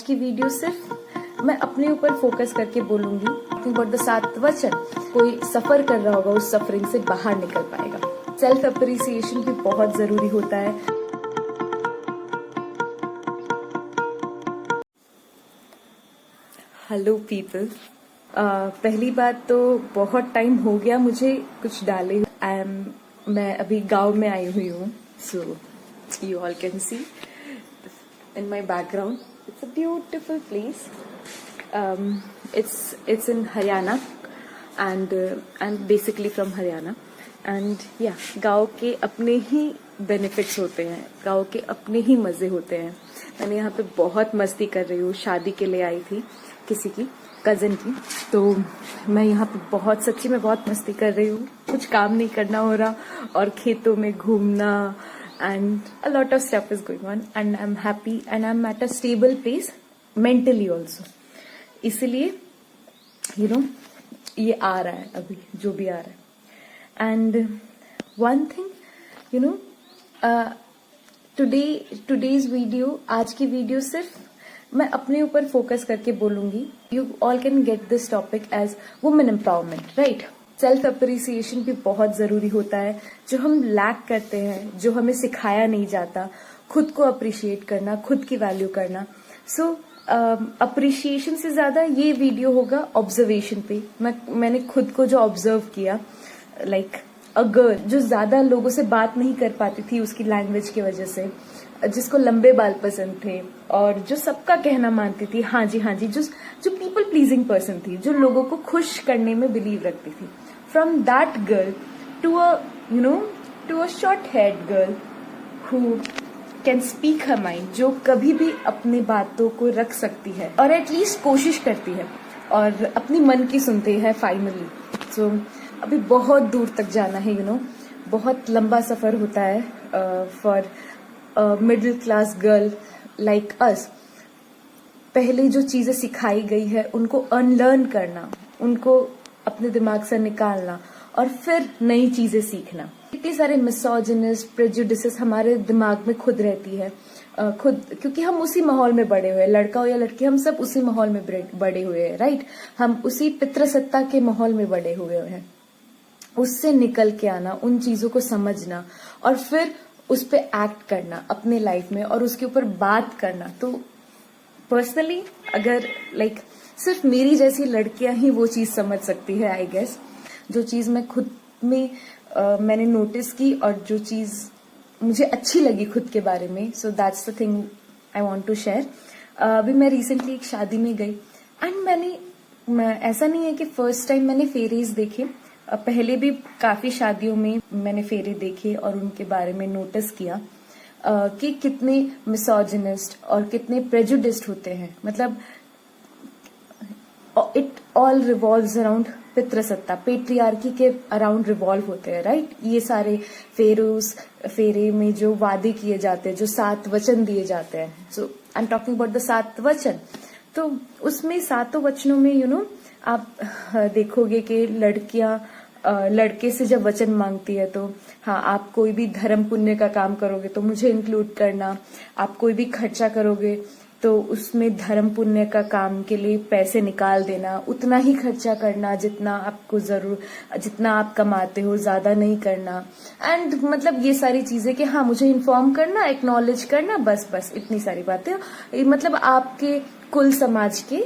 की वीडियो सिर्फ मैं अपने ऊपर फोकस करके बोलूंगी। अबाउट द 7 वचन, कोई सफर कर रहा होगा उस सफरिंग से बाहर निकल पाएगा। सेल्फ अप्रिसिएशन भी बहुत जरूरी होता है। हेलो पीपल, पहली बात तो बहुत टाइम हो गया मुझे कुछ डाले। मैं अभी गांव में आई हुई हूँ, so you all can see in my background. It's a beautiful place. It's in Haryana, and I'm basically from Haryana. And yeah, गाँव के अपने ही benefits होते हैं, गाँव के अपने ही मजे होते हैं। मैंने यहाँ पे बहुत मस्ती कर रही हूँ। शादी के लिए आई थी किसी की कजन की, तो मैं यहाँ पे बहुत सच्ची में बहुत मस्ती कर रही हूँ। कुछ काम नहीं करना हो रहा और खेतों में घूमना and a lot of stuff is going on and I'm happy and I'm at a stable pace mentally also. इसलिए ये आ रहा है अभी जो भी आ रहा है। and one thing today's video, आज की वीडियो सिर्फ मैं अपने ऊपर फोकस करके बोलूंगी। You all can get this topic as women empowerment, right? Self appreciation भी बहुत जरूरी होता है, जो हम लैक करते हैं, जो हमें सिखाया नहीं जाता। खुद को अप्रिशिएट करना, खुद की वैल्यू करना। सो अप्रिशिएशन से ज्यादा ये वीडियो होगा ऑब्जर्वेशन पे। मैंने खुद को जो ऑब्जर्व किया, लाइक अ गर्ल जो ज्यादा लोगों से बात नहीं कर पाती थी उसकी लैंग्वेज की वजह से, जिसको लंबे बाल पसंद थे और जो सबका कहना मानती थी, हाँ जी, जो पीपल प्लीजिंग पर्सन थी, जो लोगों को खुश करने में बिलीव रखती थी। From that girl to a short head girl who can speak her mind, जो कभी भी अपनी बातों को रख सकती है और एटलीस्ट कोशिश करती है और अपनी मन की सुनती है फाइनली। सो अभी बहुत दूर तक जाना है, बहुत लंबा सफर होता है for middle class girl like us. पहले जो चीजें सिखाई गई है उनको अनलर्न करना, उनको अपने दिमाग से निकालना और फिर नई चीजें सीखना। इतने सारे मिसोजिनिस्ट प्रेजुडिसेस हमारे दिमाग में खुद रहती है, क्योंकि हम उसी माहौल में बड़े हुए, लड़का हो या लड़की, हम सब उसी माहौल में बड़े हुए हैं, राइट? हम उसी पितृसत्ता के माहौल में बड़े हुए हैं। उससे निकल के आना, उन चीजों को समझना और फिर उस पे एक्ट करना अपने लाइफ में और उसके ऊपर बात करना। तो पर्सनली अगर सिर्फ मेरी जैसी लड़कियां ही वो चीज समझ सकती है, आई गेस, जो चीज मैं खुद में मैंने नोटिस की और जो चीज मुझे अच्छी लगी खुद के बारे में। So that's the thing I want to share. अभी मैं रिसेंटली एक शादी में गई एंड ऐसा नहीं है कि फर्स्ट टाइम मैंने फेरीज देखे, पहले भी काफी शादियों में मैंने फेरे देखे और उनके बारे में नोटिस किया कि कितने मिसोजिनिस्ट और कितने प्रेजुडिस्ड होते हैं। मतलब इट ऑल रिवॉल्व्स अराउंड पितृसत्ता, पेट्रियार्की के अराउंड रिवॉल्व होते हैं, राइट? ये सारे फेरे में जो वादे किए जाते हैं, जो 7 वचन दिए जाते हैं। So I am talking about the 7 वचन। तो उसमें 7 वचनों में आप देखोगे कि लड़कियां लड़के से जब वचन मांगती है तो हाँ, आप कोई भी धर्म पुण्य का काम करोगे तो मुझे इंक्लूड करना, आप कोई भी खर्चा करोगे तो उसमें धर्म पुण्य का काम के लिए पैसे निकाल देना, उतना ही खर्चा करना जितना आपको जितना आप कमाते हो, ज्यादा नहीं करना। एंड मतलब ये सारी चीजें कि हाँ, मुझे इन्फॉर्म करना, एक्नॉलेज करना, बस इतनी सारी बातें। मतलब आपके कुल समाज के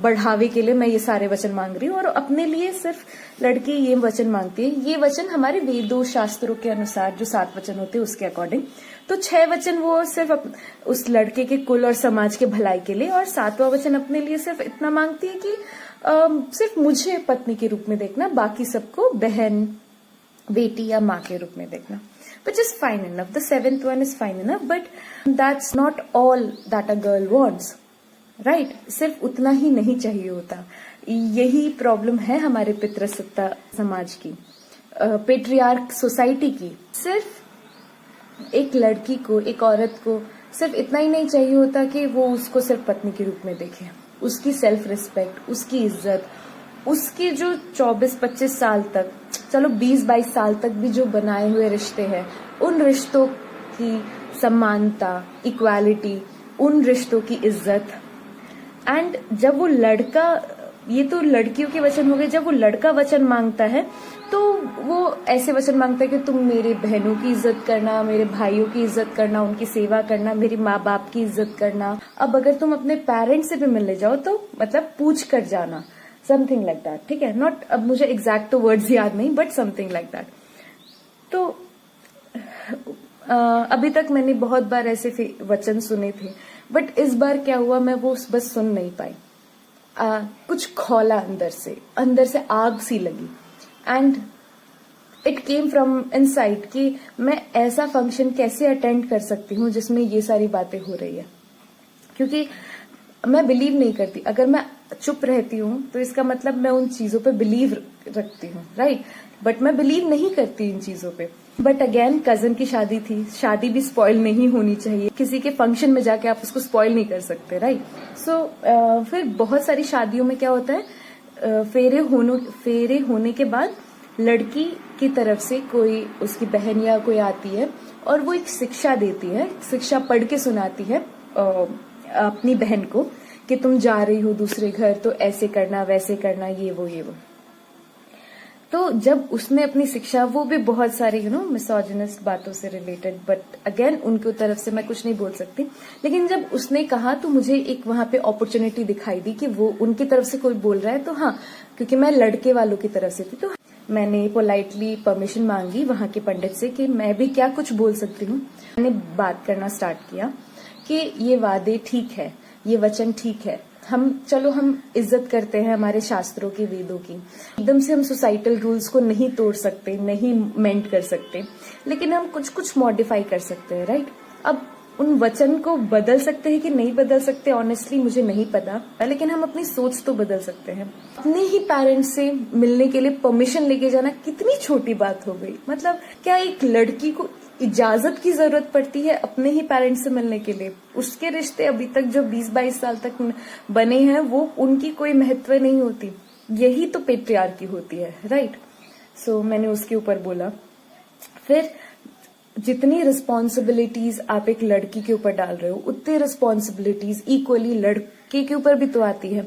बढ़ावे के लिए मैं ये सारे वचन मांग रही हूँ और अपने लिए सिर्फ लड़की ये वचन मांगती है। ये वचन हमारे वेदों शास्त्रों के अनुसार जो 7 वचन होते हैं उसके अकॉर्डिंग, तो 6 वचन वो सिर्फ उस लड़के के कुल और समाज के भलाई के लिए, और 7वां वचन अपने लिए सिर्फ इतना मांगती है कि सिर्फ मुझे पत्नी के रूप में देखना, बाकी सबको बहन, बेटी या माँ के रूप में देखना, which is fine enough. The 7th one is fine enough, but that's not all that a girl wants. Right? सिर्फ उतना ही नहीं चाहिए होता। यही प्रॉब्लम है हमारे पितृसत्ता समाज की, पेट्रियार्क सोसाइटी की। सिर्फ एक लड़की को, एक औरत को सिर्फ इतना ही नहीं चाहिए होता कि वो उसको सिर्फ पत्नी के रूप में देखे। उसकी सेल्फ रिस्पेक्ट, उसकी इज्जत, उसकी जो 24-25 साल तक, चलो 20-22 साल तक भी जो बनाए हुए रिश्ते हैं, उन रिश्तों की समानता, इक्वालिटी उन रिश्तों की इज्जत। एंड जब वो लड़का, ये तो लड़कियों के वचन हो गए, जब वो लड़का वचन मांगता है तो वो ऐसे वचन मांगता है कि तुम मेरे बहनों की इज्जत करना, मेरे भाइयों की इज्जत करना, उनकी सेवा करना, मेरी माँ बाप की इज्जत करना। अब अगर तुम अपने पेरेंट्स से भी मिलने जाओ तो मतलब पूछ कर जाना, समथिंग लाइक दैट, ठीक है। नॉट, अब मुझे एग्जैक्ट तो वर्ड्स याद नहीं, बट समथिंग लाइक दैट। तो अभी तक मैंने बहुत बार ऐसे वचन सुने थे, बट इस बार क्या हुआ, मैं वो बस सुन नहीं पाई। कुछ खौला अंदर से आग सी लगी। And it came from inside कि मैं ऐसा फंक्शन कैसे अटेंड कर सकती हूँ जिसमें ये सारी बातें हो रही है। क्योंकि मैं बिलीव नहीं करती, अगर मैं चुप रहती हूँ तो इसका मतलब मैं उन चीजों पे बिलीव रखती हूँ, राइट। बट मैं बिलीव नहीं करती इन चीजों पे। बट अगेन कजन की शादी थी, शादी भी स्पॉइल नहीं होनी चाहिए, किसी के फंक्शन में जाके आप उसको स्पॉइल नहीं कर सकते, राइट। सो फिर बहुत सारी शादियों में क्या होता है, फेरे होने के बाद लड़की की तरफ से कोई, उसकी बहन या कोई आती है और वो एक शिक्षा देती है, शिक्षा पढ़ के सुनाती है अपनी बहन को कि तुम जा रही हो दूसरे घर तो ऐसे करना, वैसे करना, ये वो। तो जब उसने अपनी शिक्षा, वो भी बहुत सारे मिसोजिनस बातों से रिलेटेड, बट अगेन उनकी तरफ से मैं कुछ नहीं बोल सकती, लेकिन जब उसने कहा तो मुझे एक वहां पे अपॉर्चुनिटी दिखाई दी कि वो उनकी तरफ से कोई बोल रहा है, तो हाँ, क्योंकि मैं लड़के वालों की तरफ से थी तो मैंने पोलाइटली परमिशन मांगी वहां के पंडित से कि मैं भी क्या कुछ बोल सकती हूँ। मैंने बात करना स्टार्ट किया कि ये वादे ठीक है, ये वचन ठीक है, हम इज्जत करते हैं हमारे शास्त्रों की, वेदों की। एकदम से हम सोसाइटल रूल्स को नहीं तोड़ सकते, नहीं मेंट कर सकते, लेकिन हम कुछ कुछ मॉडिफाई कर सकते हैं, राइट। अब उन वचन को बदल सकते हैं कि नहीं बदल सकते, ऑनेस्टली मुझे नहीं पता, लेकिन हम अपनी सोच तो बदल सकते हैं। अपने ही पेरेंट्स से मिलने के लिए परमिशन लेके जाना कितनी छोटी बात हो गई। मतलब क्या एक लड़की को इजाजत की जरूरत पड़ती है अपने ही पेरेंट्स से मिलने के लिए? उसके रिश्ते अभी तक जो 20-22 साल तक बने हैं वो उनकी कोई महत्व नहीं होती। यही तो पेट्रियार्की होती है, राइट। सो मैंने उसके ऊपर बोला। फिर जितनी रिस्पॉन्सिबिलिटीज आप एक लड़की के ऊपर डाल रहे हो, उतनी रिस्पॉन्सिबिलिटीज इक्वली लड़के के ऊपर भी तो आती है।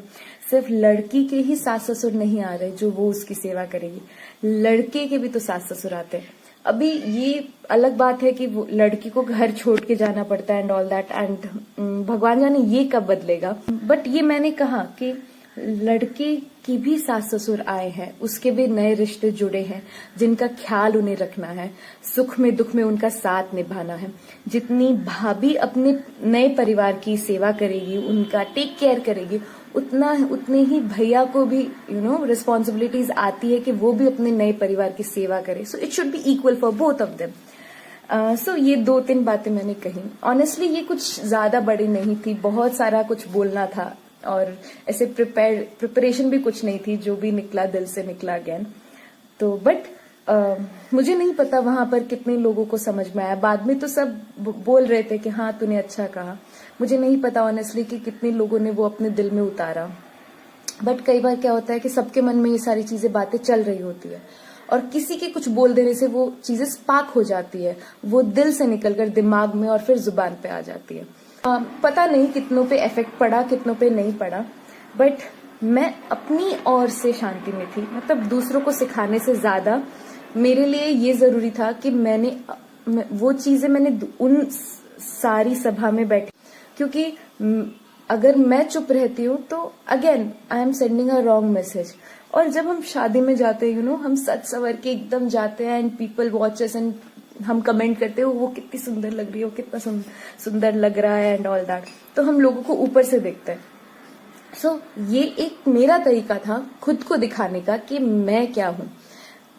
सिर्फ लड़की के ही सास ससुर नहीं आ रहे जो वो उसकी सेवा करेगी, लड़के के भी तो सास ससुर आते हैं। अभी ये अलग बात है कि वो लड़की को घर छोड़ के जाना पड़ता है एंड ऑल दैट, एंड भगवान जाने ये कब बदलेगा। बट ये मैंने कहा कि लड़के की भी सास ससुर आए हैं, उसके भी नए रिश्ते जुड़े हैं जिनका ख्याल उन्हें रखना है, सुख में दुख में उनका साथ निभाना है। जितनी भाभी अपने नए परिवार की सेवा करेगी, उनका टेक केयर करेगी, उतने ही भैया को भी रिस्पॉन्सिबिलिटीज आती है कि वो भी अपने नए परिवार की सेवा करे। So it should be equal for both of them. So ये 2-3 बातें मैंने कही। ऑनेस्टली ये कुछ ज्यादा बड़ी नहीं थी, बहुत सारा कुछ बोलना था और ऐसे प्रिपरेशन भी कुछ नहीं थी, जो भी निकला दिल से निकला अगेन। तो बट मुझे नहीं पता वहां पर कितने लोगों को समझ में आया। बाद में तो सब बोल रहे थे कि हाँ तूने अच्छा कहा। मुझे नहीं पता ऑनेस्टली कि कितने लोगों ने वो अपने दिल में उतारा। बट कई बार क्या होता है कि सबके मन में ये सारी चीजें बातें चल रही होती है और किसी के कुछ बोल देने से वो चीजें स्पार्क हो जाती है, वो दिल से निकलकर दिमाग में और फिर जुबान पे आ जाती है। पता नहीं कितनों पे इफेक्ट पड़ा, कितनों पे नहीं पड़ा, बट मैं अपनी ओर से शांति में थी। मतलब दूसरों को सिखाने से ज्यादा मेरे लिए ये जरूरी था कि वो चीजें मैंने उन सारी सभा में बैठी, क्योंकि अगर मैं चुप रहती हूँ तो again I am sending a wrong message. और जब हम शादी में जाते हैं हम सच सवर के एकदम जाते हैं एंड पीपल वॉचेस एंड हम कमेंट करते हो वो कितनी सुंदर लग रही है, वो कितना सुंदर लग रहा है एंड ऑल दैट, तो हम लोगों को ऊपर से देखते हैं। सो ये एक मेरा तरीका था खुद को दिखाने का कि मैं क्या हूँ,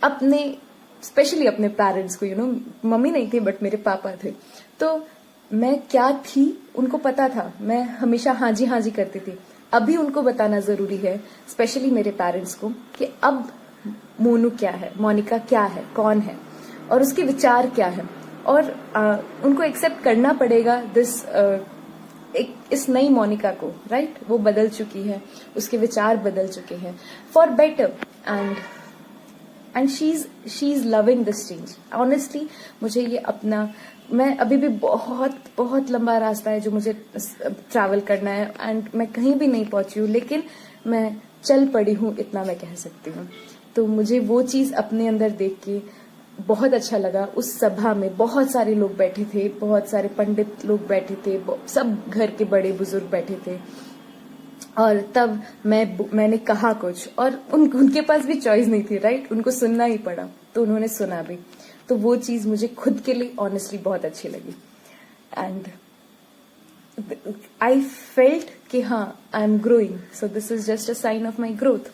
अपने स्पेशली अपने पेरेंट्स को। मम्मी नहीं थी बट मेरे पापा थे, तो मैं क्या थी उनको पता था। मैं हमेशा हाँ जी करती थी। अभी उनको बताना जरूरी है, स्पेशली मेरे पेरेंट्स को, कि अब मोनू क्या है, मोनिका क्या है, कौन है और उसके विचार क्या है। और उनको एक्सेप्ट करना पड़ेगा इस नई मोनिका को, राइट। वो बदल चुकी है, उसके विचार बदल चुके हैं for better. And and she is loving this change. Honestly मुझे ये अपना, मैं अभी भी बहुत बहुत लंबा रास्ता है जो मुझे ट्रैवल करना है एंड मैं कहीं भी नहीं पहुंची हूँ, लेकिन मैं चल पड़ी हूँ, इतना मैं कह सकती हूँ। तो मुझे वो चीज अपने अंदर देख के बहुत अच्छा लगा। उस सभा में बहुत सारे लोग बैठे थे, बहुत सारे पंडित लोग बैठे थे, सब घर के बड़े बुजुर्ग बैठे थे, और तब मैंने कहा कुछ, और उनके पास भी चॉइस नहीं थी, राइट, उनको सुनना ही पड़ा, तो उन्होंने सुना भी। तो वो चीज मुझे खुद के लिए ऑनेस्टली बहुत अच्छी लगी एंड आई फेल्ट कि हाँ, I am growing, so this is just a sign of my growth.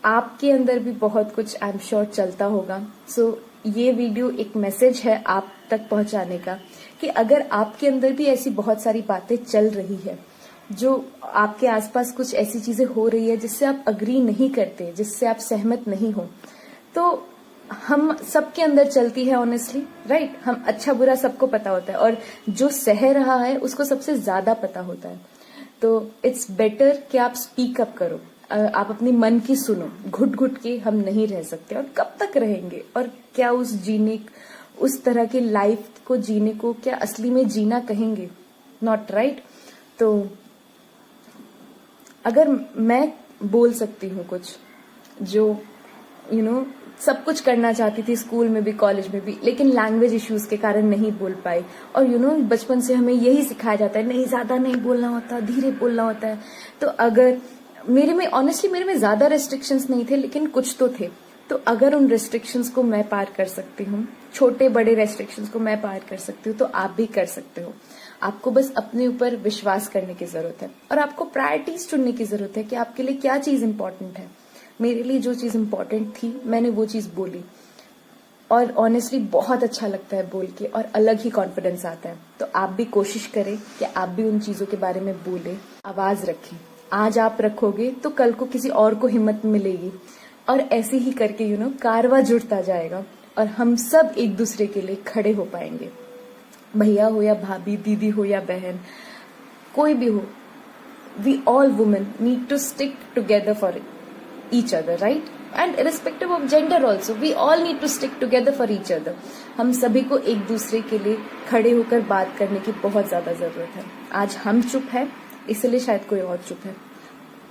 आपके अंदर भी बहुत कुछ आई एम श्योर चलता होगा। सो ये वीडियो एक मैसेज है आप तक पहुंचाने का कि अगर आपके अंदर भी ऐसी बहुत सारी बातें चल रही है, जो आपके आसपास कुछ ऐसी चीजें हो रही है जिससे आप अग्री नहीं करते, जिससे आप सहमत नहीं हो, तो हम सबके अंदर चलती है ऑनेस्टली, राइट। हम अच्छा बुरा सबको पता होता है, और जो सह रहा है उसको सबसे ज्यादा पता होता है। तो इट्स बेटर कि आप स्पीक अप करो, आप अपनी मन की सुनो। घुट घुट के हम नहीं रह सकते, और कब तक रहेंगे, और क्या उस तरह की लाइफ को जीने को क्या असली में जीना कहेंगे? Not right. तो अगर मैं बोल सकती हूँ कुछ, जो सब कुछ करना चाहती थी स्कूल में भी, कॉलेज में भी, लेकिन लैंग्वेज इश्यूज के कारण नहीं बोल पाई, और बचपन से हमें यही सिखाया जाता है, नहीं ज्यादा नहीं बोलना होता, धीरे बोलना होता है। तो अगर मेरे में ज्यादा रेस्ट्रिक्शंस नहीं थे, लेकिन कुछ तो थे। तो अगर उन रेस्ट्रिक्शंस को मैं पार कर सकती हूँ, छोटे बड़े रेस्ट्रिक्शंस को मैं पार कर सकती हूँ, तो आप भी कर सकते हो। आपको बस अपने ऊपर विश्वास करने की जरूरत है, और आपको प्रायोरिटीज चुनने की जरूरत है कि आपके लिए क्या चीज इंपॉर्टेंट है। मेरे लिए जो चीज इंपॉर्टेंट थी, मैंने वो चीज बोली, और ऑनेस्टली बहुत अच्छा लगता है बोल के, और अलग ही कॉन्फिडेंस आता है। तो आप भी कोशिश करें कि आप भी उन चीजों के बारे में बोले, आवाज रखें। आज आप रखोगे तो कल को किसी और को हिम्मत मिलेगी, और ऐसे ही करके कारवा जुड़ता जाएगा, और हम सब एक दूसरे के लिए खड़े हो पाएंगे। भैया हो या भाभी, दीदी हो या बहन, कोई भी हो, we all women need to stick together for each other, right? And irrespective of gender also, we all need to stick together for each other. हम सभी को एक दूसरे के लिए खड़े होकर बात करने की बहुत ज्यादा जरूरत है। आज हम चुप है, इसलिए शायद कोई और चुप है।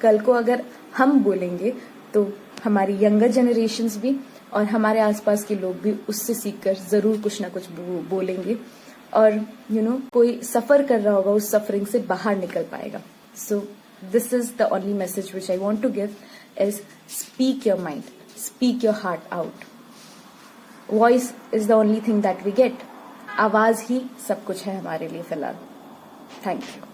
कल को अगर हम बोलेंगे तो हमारी यंगर जनरेशन्स भी और हमारे आसपास के लोग भी उससे सीखकर जरूर कुछ ना कुछ बोलेंगे, और कोई सफर कर रहा होगा, उस सफरिंग से बाहर निकल पाएगा। सो this is the only message which I want to give is speak your mind, speak your heart out. Voice is the only thing that we get. आवाज ही सब कुछ है हमारे लिए फिलहाल। Thank you.